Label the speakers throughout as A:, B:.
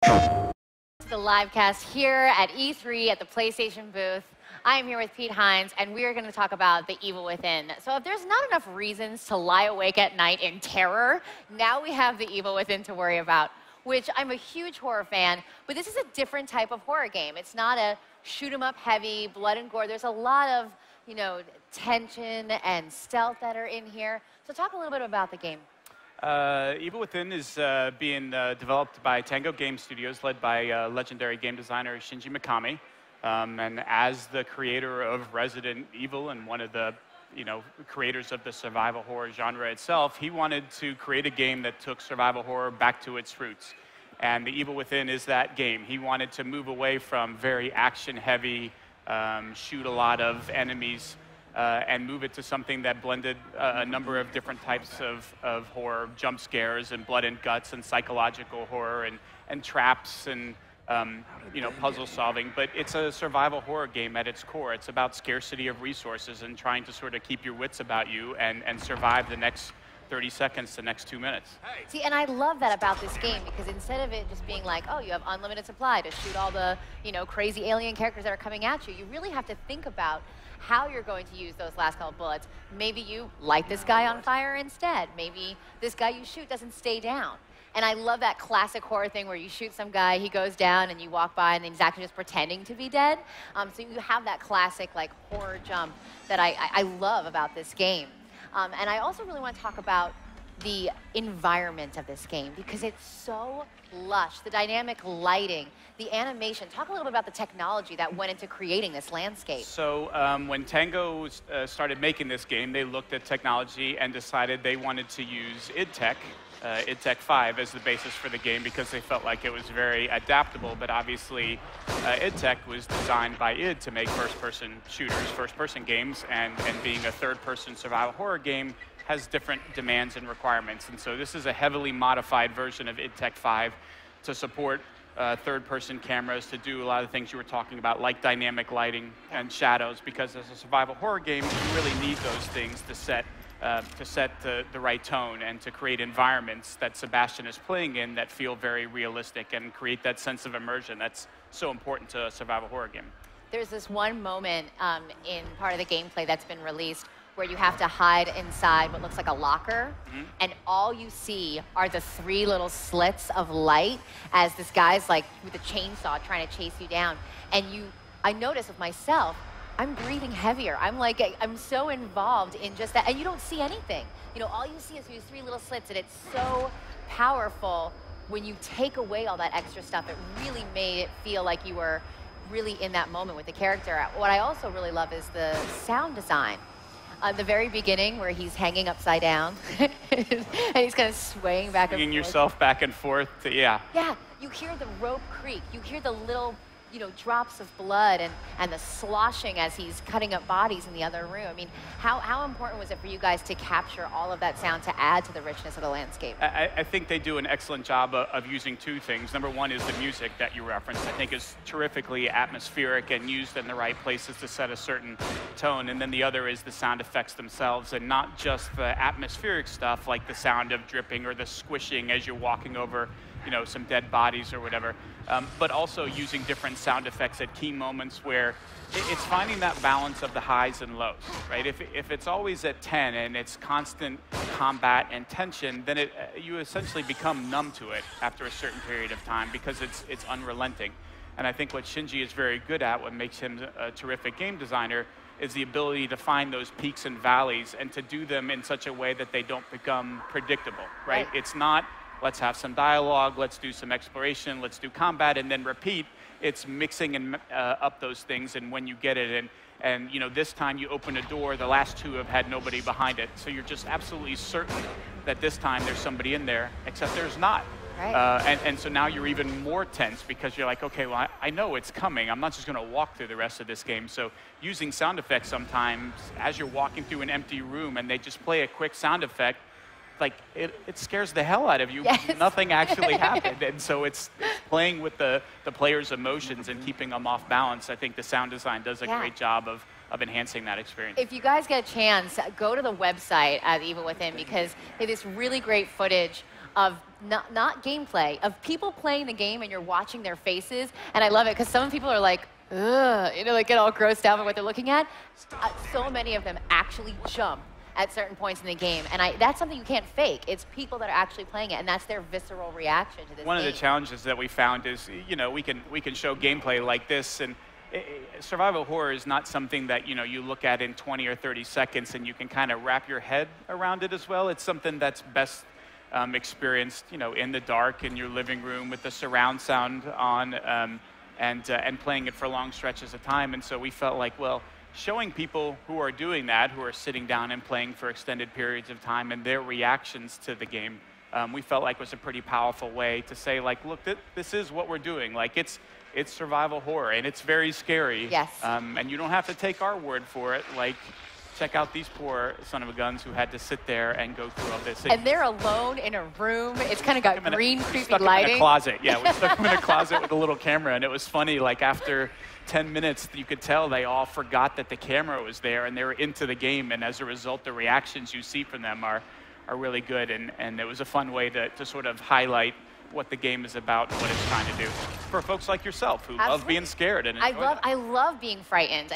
A: The live cast here at E3 at the PlayStation booth. I am here with Pete Hines, and we are going to talk about the evil within. So if there's not enough reasons to lie awake at night in terror, now we have the evil within to worry about, which I'm a huge horror fan, but this is a different type of horror game. It's not a shoot-'em-up heavy, blood and gore. There's a lot of, tension and stealth that are in here. So talk a little bit about the game.
B: Evil Within is being developed by Tango Game Studios, led by legendary game designer Shinji Mikami. And as the creator of Resident Evil and one of the creators of the survival horror genre itself, he wanted to create a game that took survival horror back to its roots. And the Evil Within is that game. He wanted to move away from very action-heavy, shoot a lot of enemies, and move it to something that blended a number of different types of horror, jump scares and blood and guts and psychological horror and traps and puzzle solving. But it's a survival horror game at its core. It's about scarcity of resources and trying to sort of keep your wits about you and survive the next 30 seconds, the next 2 minutes.
A: See, and I love that about this game, because instead of it just being like, oh, you have unlimited supply to shoot all the, crazy alien characters that are coming at you, you really have to think about how you're going to use those last couple bullets. Maybe you light this guy on fire instead. Maybe this guy you shoot doesn't stay down. And I love that classic horror thing where you shoot some guy, he goes down, and you walk by, and then he's actually just pretending to be dead. So you have that classic horror jump that I love about this game. And I also really want to talk about the environment of this game, because it's so lush, the dynamic lighting, the animation. Talk a little bit about the technology that went into creating this landscape.
B: So when Tango started making this game, they looked at technology and decided they wanted to use id Tech 5 as the basis for the game, because they felt like it was very adaptable. But obviously, id Tech was designed by id to make first-person shooters, first-person games, and being a third-person survival horror game has different demands and requirements. And so this is a heavily modified version of id Tech 5 to support third-person cameras, to do a lot of the things you were talking about, like dynamic lighting and shadows, because as a survival horror game, you really need those things to set the right tone and to create environments that Sebastian is playing in that feel very realistic and create that sense of immersion that's so important to a survival horror game.
A: There's this one moment in part of the gameplay that's been released where you have to hide inside what looks like a locker, and all you see are the 3 little slits of light as this guy's with a chainsaw trying to chase you down. And I notice with myself, I'm breathing heavier. I'm so involved in just that, and you don't see anything. All you see is these 3 little slits, and it's so powerful. When you take away all that extra stuff, it really made it feel like you were really in that moment with the character. What I also really love is the sound design. The very beginning, where he's hanging upside down, and he's kind of swaying back and forth.
B: Swinging yourself back and forth, yeah.
A: Yeah, you hear the rope creak. You hear the little drops of blood and the sloshing as he's cutting up bodies in the other room. I mean, how important was it for you guys to capture all of that sound to add to the richness of the landscape?
B: I think they do an excellent job of using 2 things. Number one is the music that you referenced. I think is terrifically atmospheric and used in the right places to set a certain tone. And then the other is the sound effects themselves, and not just the atmospheric stuff like the sound of dripping or the squishing as you're walking over some dead bodies or whatever, but also using different sound effects at key moments where it's finding that balance of the highs and lows, right? If it's always at 10 and it's constant combat and tension, then you essentially become numb to it after a certain period of time, because it's unrelenting. And I think what Shinji is very good at, what makes him a terrific game designer, is the ability to find those peaks and valleys and to do them in such a way that they don't become predictable, right? It's not, let's have some dialogue, let's do some exploration, let's do combat, and then repeat. It's mixing up those things, and when you get it, and this time you open a door, the last 2 have had nobody behind it, so you're just absolutely certain that this time there's somebody in there, except there's not.
A: Right.
B: And so now you're even more tense, because you're like, okay, well, I know it's coming. I'm not just going to walk through the rest of this game. So using sound effects sometimes as you're walking through an empty room and they just play a quick sound effect, it scares the hell out of you.
A: Yes.
B: Nothing actually happened. And so it's playing with the player's emotions and keeping them off balance. I think the sound design does a great job of enhancing that experience.
A: If you guys get a chance, go to the website at Evil Within, because they have this really great footage of not gameplay, of people playing the game and you're watching their faces. And I love it because some people are like, ugh, you know, like get all grossed out by what they're looking at. So many of them actually jump at certain points in the game. And that's something you can't fake. It's people that are actually playing it, and that's their visceral reaction to this
B: One
A: game.
B: of the challenges that we found is, you know, we can show gameplay like this, and survival horror is not something that, you know, you look at in 20 or 30 seconds and you can kind of wrap your head around it as well. It's something that's best experienced, you know, in the dark in your living room with the surround sound on, and playing it for long stretches of time. And so we felt like, well, showing people who are doing that, who are sitting down and playing for extended periods of time, and their reactions to the game, we felt like was a pretty powerful way to say, like, look, this is what we're doing. Like, it's survival horror, and it's very scary.
A: Yes.
B: And you don't have to take our word for it. Like, check out these poor son of a guns who had to sit there and go through all this.
A: And they're alone in a room. It's kind of got green, creepy lighting.
B: We stuck them in a closet. Yeah, we stuck them in a closet with a little camera, and it was funny. Like, after 10 minutes, you could tell they all forgot that the camera was there, and they were into the game. And as a result, the reactions you see from them are really good. And it was a fun way to sort of highlight what the game is about and what it's trying to do for folks like yourself who love being scared and
A: I love being frightened.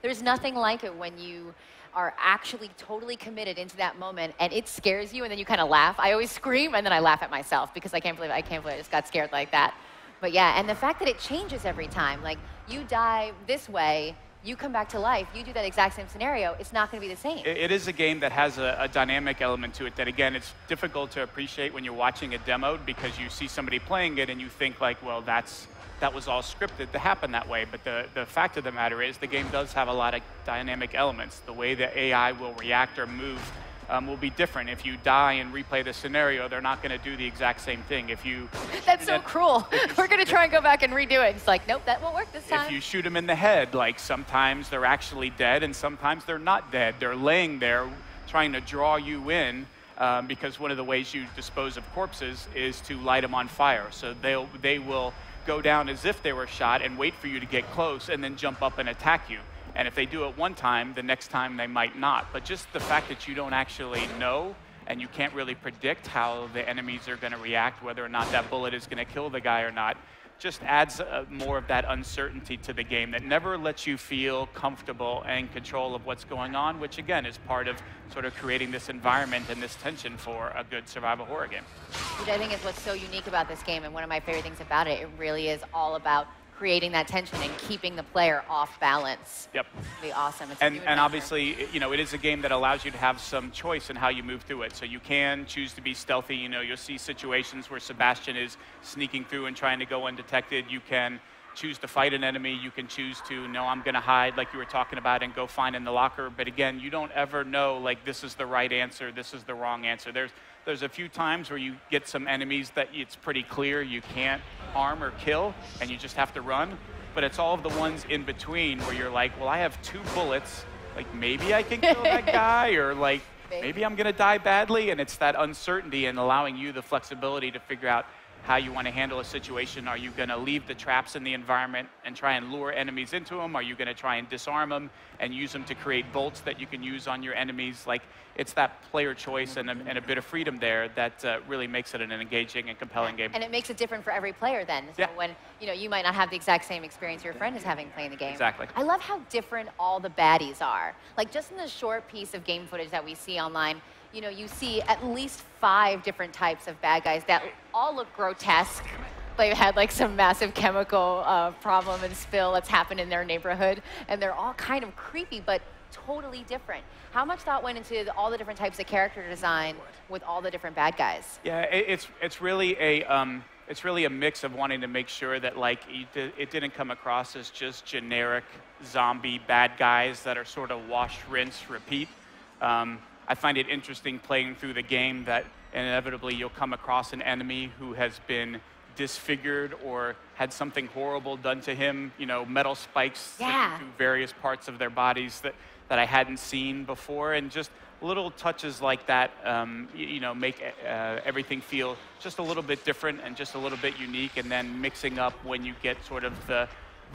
A: There's nothing like it when you are actually totally committed into that moment and it scares you and then you kind of laugh. I always scream and then I laugh at myself because I can't believe I just got scared like that. But yeah, and the fact that it changes every time, like you die this way, you come back to life, you do that exact same scenario, it's not going to be the same.
B: It is a game that has a dynamic element to it that, again, it's difficult to appreciate when you're watching it demoed because you see somebody playing it and you think like, well, that was all scripted to happen that way. But the fact of the matter is the game does have a lot of dynamic elements. The way the AI will react or move will be different. If you die and replay the scenario, they're not going to do the exact same thing. If you
A: That's so cruel. We're going to try and go back and redo it. It's like, nope, that won't work this time.
B: If you shoot them in the head, like sometimes they're actually dead and sometimes they're not dead. They're laying there trying to draw you in because one of the ways you dispose of corpses is to light them on fire. So they will go down as if they were shot and wait for you to get close and then jump up and attack you. And if they do it one time, the next time they might not. But just the fact that you don't actually know and you can't really predict how the enemies are going to react, whether or not that bullet is going to kill the guy or not, just adds more of that uncertainty to the game that never lets you feel comfortable and in control of what's going on, which again is part of sort of creating this environment and this tension for a good survival horror game.
A: Which I think is what's so unique about this game, and one of my favorite things about it, it really is all about creating that tension and keeping the player off balance.
B: Yep.
A: It'd be awesome. It's
B: and obviously, you know, it is a game that allows you to have some choice in how you move through it. So you can choose to be stealthy. You know, you'll see situations where Sebastian is sneaking through and trying to go undetected. You can choose to fight an enemy. You can choose to, no, I'm going to hide, like you were talking about, and go find in the locker. But again, you don't ever know, like, this is the right answer, this is the wrong answer. There's a few times where you get some enemies that it's pretty clear you can't harm or kill, and you just have to run. But it's all of the ones in between where you're like, well, I have 2 bullets. Like, maybe I can kill that guy, or like, maybe I'm going to die badly. And it's that uncertainty and allowing you the flexibility to figure out how you want to handle a situation. Are you going to leave the traps in the environment and try and lure enemies into them? Are you going to try and disarm them and use them to create bolts that you can use on your enemies? Like, it's that player choice and a bit of freedom there that really makes it an engaging and compelling game.
A: And it makes it different for every player then. So when, you know, you might not have the exact same experience your friend is having playing the game.
B: Exactly.
A: I love how different all the baddies are. Like, just in the short piece of game footage that we see online, you know, you see at least 5 different types of bad guys that all look grotesque. They've had like some massive chemical problem and spill that's happened in their neighborhood, and they're all kind of creepy, but totally different. How much thought went into all the different types of character design with all the different bad guys?
B: Yeah, it's really a mix of wanting to make sure that like it didn't come across as just generic zombie bad guys that are sort of wash, rinse, repeat. I find it interesting playing through the game that inevitably you'll come across an enemy who has been disfigured or had something horrible done to him, you know, metal spikes sticking through various parts of their bodies that I hadn't seen before, and just little touches like that, you know, make everything feel just a little bit different and just a little bit unique, and then mixing up when you get sort of the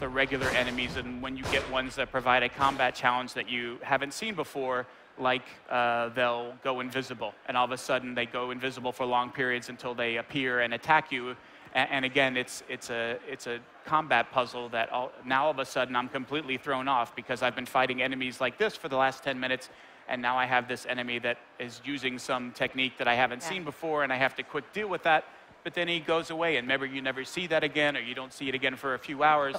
B: regular enemies and when you get ones that provide a combat challenge that you haven't seen before, like they'll go invisible, and all of a sudden they go invisible for long periods until they appear and attack you. And again, it's a combat puzzle that now all of a sudden I'm completely thrown off because I've been fighting enemies like this for the last 10 minutes, and now I have this enemy that is using some technique that I haven't seen before, and I have to quick deal with that. But then he goes away, and maybe you never see that again, or you don't see it again for a few hours,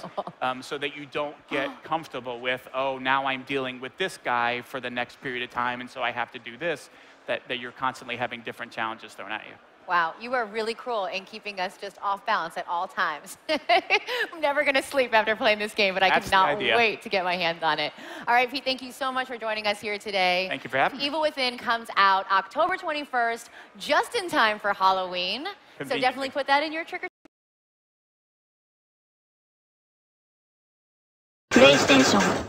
B: so that you don't get comfortable with, oh, now I'm dealing with this guy for the next period of time, and so I have to do this, that you're constantly having different challenges thrown at you.
A: Wow, you are really cruel in keeping us just off balance at all times. I'm never going to sleep after playing this game, but I cannot wait to get my hands on it. All right, Pete, thank you so much for joining us here today.
B: Thank you for having me.
A: Evil Within comes out October 21st, just in time for Halloween. So definitely put that in your trick or treat. PlayStation